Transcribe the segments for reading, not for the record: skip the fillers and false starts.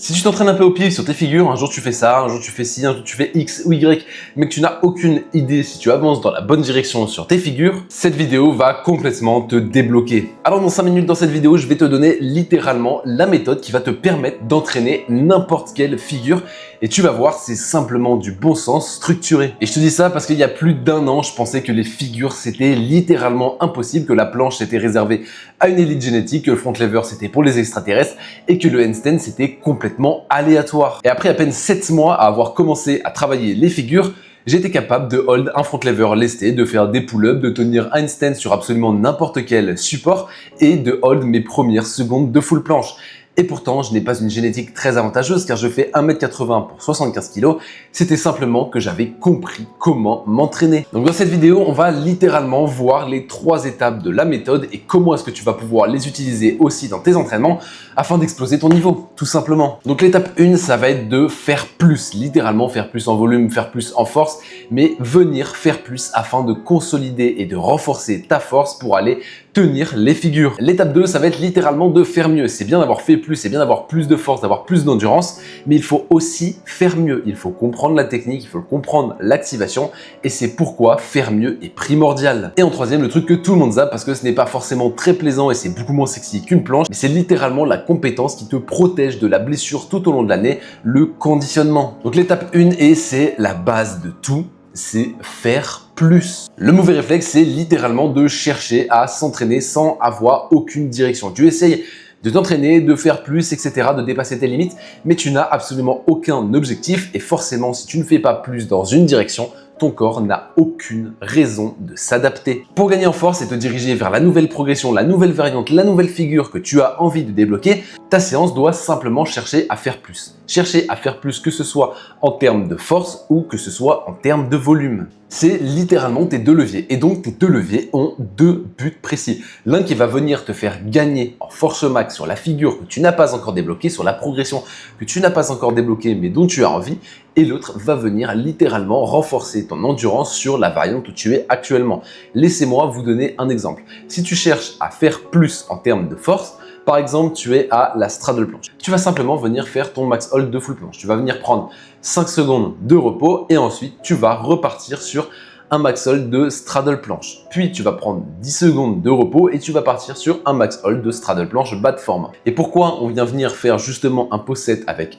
Si tu t'entraînes un peu au pied sur tes figures, un jour tu fais ça, un jour tu fais ci, un jour tu fais X ou Y, mais que tu n'as aucune idée si tu avances dans la bonne direction sur tes figures, cette vidéo va complètement te débloquer. Alors dans 5 minutes dans cette vidéo, je vais te donner littéralement la méthode qui va te permettre d'entraîner n'importe quelle figure et tu vas voir, c'est simplement du bon sens structuré. Et je te dis ça parce qu'il y a plus d'1 an, je pensais que les figures c'était littéralement impossible, que la planche était réservée à une élite génétique, que le front lever c'était pour les extraterrestres et que le handstand c'était complètement aléatoire. Et après à peine 7 mois à avoir commencé à travailler les figures, j'étais capable de hold un front lever lesté, de faire des pull-ups, de tenir un handstand sur absolument n'importe quel support et de hold mes premières secondes de full planche. Et pourtant, je n'ai pas une génétique très avantageuse car je fais 1m80 pour 75 kg. C'était simplement que j'avais compris comment m'entraîner. Donc dans cette vidéo, on va littéralement voir les 3 étapes de la méthode et comment est-ce que tu vas pouvoir les utiliser aussi dans tes entraînements afin d'exploser ton niveau, tout simplement. Donc l'étape 1, ça va être de faire plus, littéralement faire plus en volume, faire plus en force, mais venir faire plus afin de consolider et de renforcer ta force pour aller tenir les figures. L'étape 2, ça va être littéralement de faire mieux. C'est bien d'avoir fait plus, c'est bien d'avoir plus de force, d'avoir plus d'endurance, mais il faut aussi faire mieux. Il faut comprendre la technique, il faut comprendre l'activation et c'est pourquoi faire mieux est primordial. Et en troisième, le truc que tout le monde zappe parce que ce n'est pas forcément très plaisant et c'est beaucoup moins sexy qu'une planche, mais c'est littéralement la compétence qui te protège de la blessure tout au long de l'année, le conditionnement. Donc l'étape 1 et c'est la base de tout, c'est faire plus. Le mauvais réflexe, c'est littéralement de chercher à s'entraîner sans avoir aucune direction. Tu essayes de t'entraîner, de faire plus, etc., de dépasser tes limites, mais tu n'as absolument aucun objectif et forcément, si tu ne fais pas plus dans une direction, ton corps n'a aucune raison de s'adapter. Pour gagner en force et te diriger vers la nouvelle progression, la nouvelle variante, la nouvelle figure que tu as envie de débloquer, ta séance doit simplement chercher à faire plus. Chercher à faire plus que ce soit en termes de force ou que ce soit en termes de volume. C'est littéralement tes 2 leviers. Et donc, tes 2 leviers ont 2 buts précis. L'un qui va venir te faire gagner en force max sur la figure que tu n'as pas encore débloquée, sur la progression que tu n'as pas encore débloquée mais dont tu as envie. Et l'autre va venir littéralement renforcer ton endurance sur la variante où tu es actuellement. Laissez-moi vous donner un exemple. Si tu cherches à faire plus en termes de force, par exemple, tu es à la straddle planche. Tu vas simplement venir faire ton max hold de full planche. Tu vas venir prendre 5 secondes de repos et ensuite tu vas repartir sur un max hold de straddle planche. Puis tu vas prendre 10 secondes de repos et tu vas partir sur un max hold de straddle planche bas de forme. Et pourquoi on vient venir faire justement un pause set avec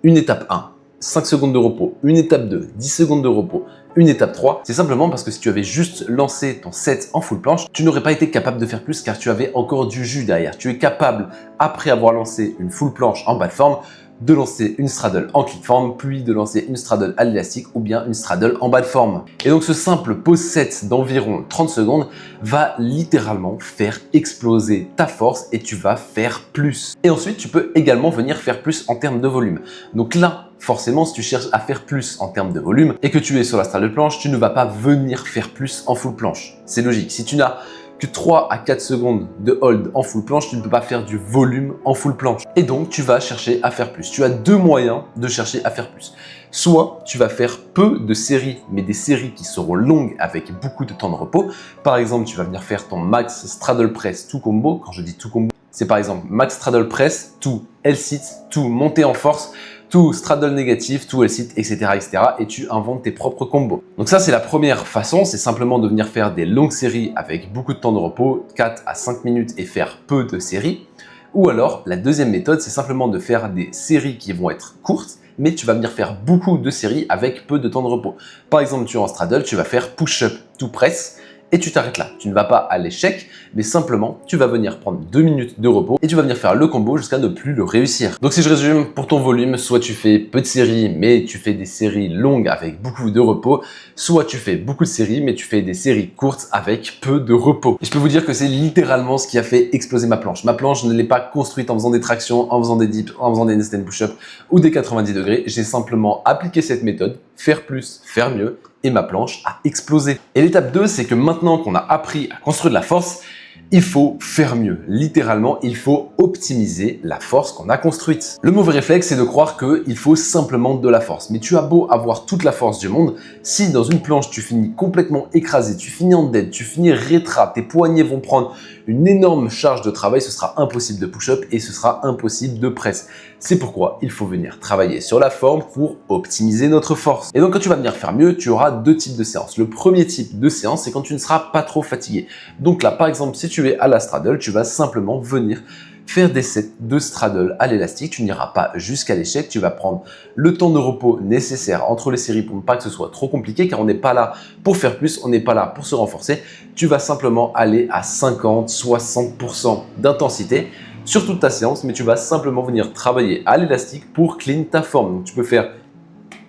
une étape 1, 5 secondes de repos, une étape 2, 10 secondes de repos, une étape 3, c'est simplement parce que si tu avais juste lancé ton set en full planche, tu n'aurais pas été capable de faire plus car tu avais encore du jus derrière. Tu es capable, après avoir lancé une full planche en bas de forme, de lancer une straddle en click form, puis de lancer une straddle à l'élastique ou bien une straddle en bas de forme. Et donc ce simple pause set d'environ 30 secondes va littéralement faire exploser ta force et tu vas faire plus. Et ensuite, tu peux également venir faire plus en termes de volume. Donc là, forcément, si tu cherches à faire plus en termes de volume et que tu es sur la straddle planche, tu ne vas pas venir faire plus en full planche. C'est logique. Si tu n'as que 3 à 4 secondes de hold en full planche, tu ne peux pas faire du volume en full planche. Et donc, tu vas chercher à faire plus. Tu as 2 moyens de chercher à faire plus. Soit tu vas faire peu de séries, mais des séries qui seront longues avec beaucoup de temps de repos. Par exemple, tu vas venir faire ton max straddle press to combo. Quand je dis to combo, c'est par exemple max straddle press to L-sit, to montée en force, tout straddle négatif, tout L-sit, etc., etc. et tu inventes tes propres combos. Donc ça, c'est la première façon, c'est simplement de venir faire des longues séries avec beaucoup de temps de repos, 4 à 5 minutes et faire peu de séries. Ou alors, la deuxième méthode, c'est simplement de faire des séries qui vont être courtes, mais tu vas venir faire beaucoup de séries avec peu de temps de repos. Par exemple, tu es en straddle, tu vas faire push-up to press, et tu t'arrêtes là. Tu ne vas pas à l'échec, mais simplement, tu vas venir prendre 2 minutes de repos et tu vas venir faire le combo jusqu'à ne plus le réussir. Donc si je résume, pour ton volume, soit tu fais peu de séries, mais tu fais des séries longues avec beaucoup de repos, soit tu fais beaucoup de séries, mais tu fais des séries courtes avec peu de repos. Et je peux vous dire que c'est littéralement ce qui a fait exploser ma planche. Ma planche, je ne l'ai pas construite en faisant des tractions, en faisant des dips, en faisant des handstand push-up ou des 90 degrés. J'ai simplement appliqué cette méthode, faire plus, faire mieux, et ma planche a explosé. Et l'étape 2, c'est que maintenant qu'on a appris à construire de la force, Il faut faire mieux. Littéralement, il faut optimiser la force qu'on a construite. Le mauvais réflexe, c'est de croire qu'il faut simplement de la force. Mais tu as beau avoir toute la force du monde, si dans une planche, tu finis complètement écrasé, tu finis en dead, tu finis rétra, tes poignets vont prendre une énorme charge de travail, ce sera impossible de push-up et ce sera impossible de press. C'est pourquoi il faut venir travailler sur la forme pour optimiser notre force. Et donc, quand tu vas venir faire mieux, tu auras deux types de séances. Le premier type de séance, c'est quand tu ne seras pas trop fatigué. Donc là, par exemple, si tu es à la straddle, tu vas simplement venir faire des sets de straddle à l'élastique. Tu n'iras pas jusqu'à l'échec. Tu vas prendre le temps de repos nécessaire entre les séries pour ne pas que ce soit trop compliqué, car on n'est pas là pour faire plus, on n'est pas là pour se renforcer. Tu vas simplement aller à 50-60% d'intensité sur toute ta séance, mais tu vas simplement venir travailler à l'élastique pour clean ta forme. Donc, tu peux faire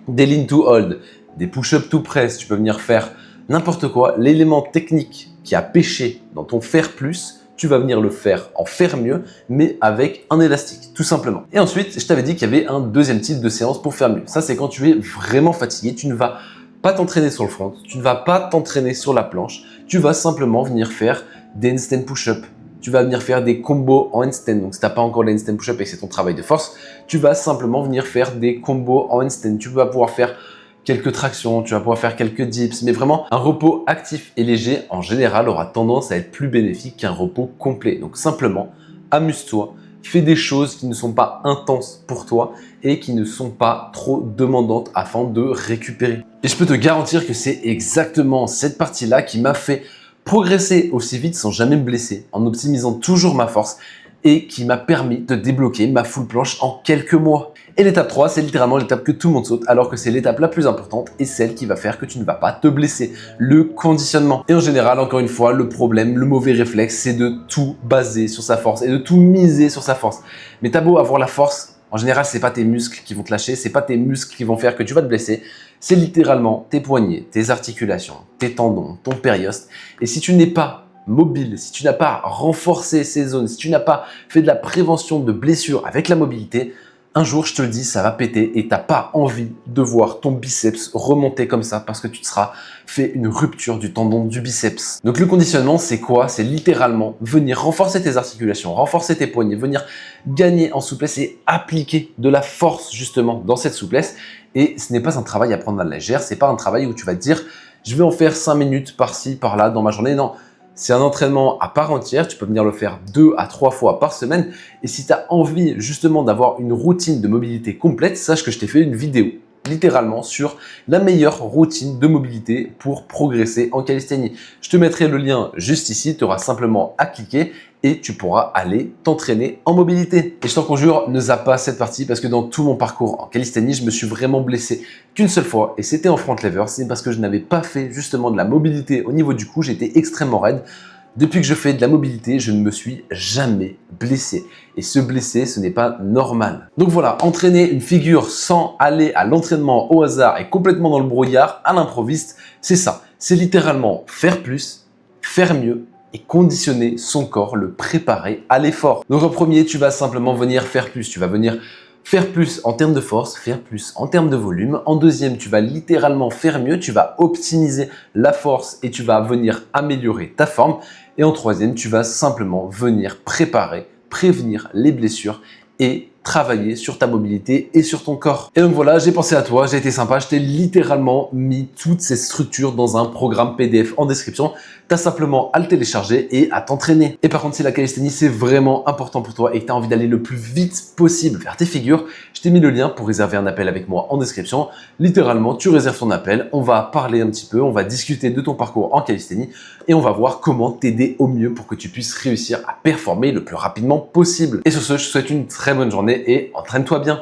des lean to hold, des push-up to press, tu peux venir faire n'importe quoi. L'élément technique qui a pêché dans ton faire plus, tu vas venir le faire en faire mieux, mais avec un élastique, tout simplement. Et ensuite, je t'avais dit qu'il y avait un deuxième type de séance pour faire mieux. Ça, c'est quand tu es vraiment fatigué, tu ne vas pas t'entraîner sur le front, tu ne vas pas t'entraîner sur la planche, tu vas simplement venir faire des handstand push-up. Tu vas venir faire des combos en handstand. Donc, si tu n'as pas encore les handstand push-up et que c'est ton travail de force, tu vas simplement venir faire des combos en handstand. Tu vas pouvoir faire quelques tractions, tu vas pouvoir faire quelques dips, mais vraiment un repos actif et léger en général aura tendance à être plus bénéfique qu'un repos complet. Donc simplement, amuse-toi, fais des choses qui ne sont pas intenses pour toi et qui ne sont pas trop demandantes afin de récupérer. Et je peux te garantir que c'est exactement cette partie-là qui m'a fait progresser aussi vite sans jamais me blesser, en optimisant toujours ma force et qui m'a permis de débloquer ma full planche en quelques mois. Et l'étape 3, c'est littéralement l'étape que tout le monde saute, alors que c'est l'étape la plus importante et celle qui va faire que tu ne vas pas te blesser, le conditionnement. Et en général, encore une fois, le problème, le mauvais réflexe, c'est de tout baser sur sa force et de tout miser sur sa force. Mais t'as beau avoir la force, en général, c'est pas tes muscles qui vont te lâcher, c'est pas tes muscles qui vont faire que tu vas te blesser, c'est littéralement tes poignets, tes articulations, tes tendons, ton périoste. Et si tu n'es pas mobile, si tu n'as pas renforcé ces zones, si tu n'as pas fait de la prévention de blessures avec la mobilité, un jour, je te le dis, ça va péter et tu n'as pas envie de voir ton biceps remonter comme ça parce que tu te seras fait une rupture du tendon du biceps. Donc le conditionnement, c'est quoi? C'est littéralement venir renforcer tes articulations, renforcer tes poignets, venir gagner en souplesse et appliquer de la force justement dans cette souplesse. Et ce n'est pas un travail à prendre à la légère, c'est pas un travail où tu vas te dire « je vais en faire 5 minutes par-ci, par-là dans ma journée ». Non. C'est un entraînement à part entière, tu peux venir le faire 2 à 3 fois par semaine. Et si tu as envie justement d'avoir une routine de mobilité complète, sache que je t'ai fait une vidéo littéralement sur la meilleure routine de mobilité pour progresser en calisthénie. Je te mettrai le lien juste ici, tu auras simplement à cliquer et tu pourras aller t'entraîner en mobilité. Et je t'en conjure, ne zappe pas cette partie parce que dans tout mon parcours en calisthénie, je me suis vraiment blessé qu'une seule fois et c'était en front lever. C'est parce que je n'avais pas fait justement de la mobilité au niveau du cou, j'étais extrêmement raide. Depuis que je fais de la mobilité, je ne me suis jamais blessé. Et se blesser, ce n'est pas normal. Donc voilà, entraîner une figure sans aller à l'entraînement au hasard et complètement dans le brouillard, à l'improviste, c'est ça. C'est littéralement faire plus, faire mieux et conditionner son corps, le préparer à l'effort. Donc en premier, tu vas simplement venir faire plus. Tu vas venir faire plus en termes de force, faire plus en termes de volume. En deuxième, tu vas littéralement faire mieux, tu vas optimiser la force et tu vas venir améliorer ta forme. Et en troisième, tu vas simplement venir préparer, prévenir les blessures et travailler sur ta mobilité et sur ton corps. Et donc voilà, j'ai pensé à toi, j'ai été sympa, je t'ai littéralement mis toutes ces structures dans un programme PDF en description. Tu as simplement à le télécharger et à t'entraîner. Et par contre, si la calisthénie c'est vraiment important pour toi et que tu as envie d'aller le plus vite possible vers tes figures, je t'ai mis le lien pour réserver un appel avec moi en description. Littéralement, tu réserves ton appel, on va parler un petit peu, on va discuter de ton parcours en calisthénie et on va voir comment t'aider au mieux pour que tu puisses réussir à performer le plus rapidement possible. Et sur ce, je te souhaite une très bonne journée et entraîne-toi bien.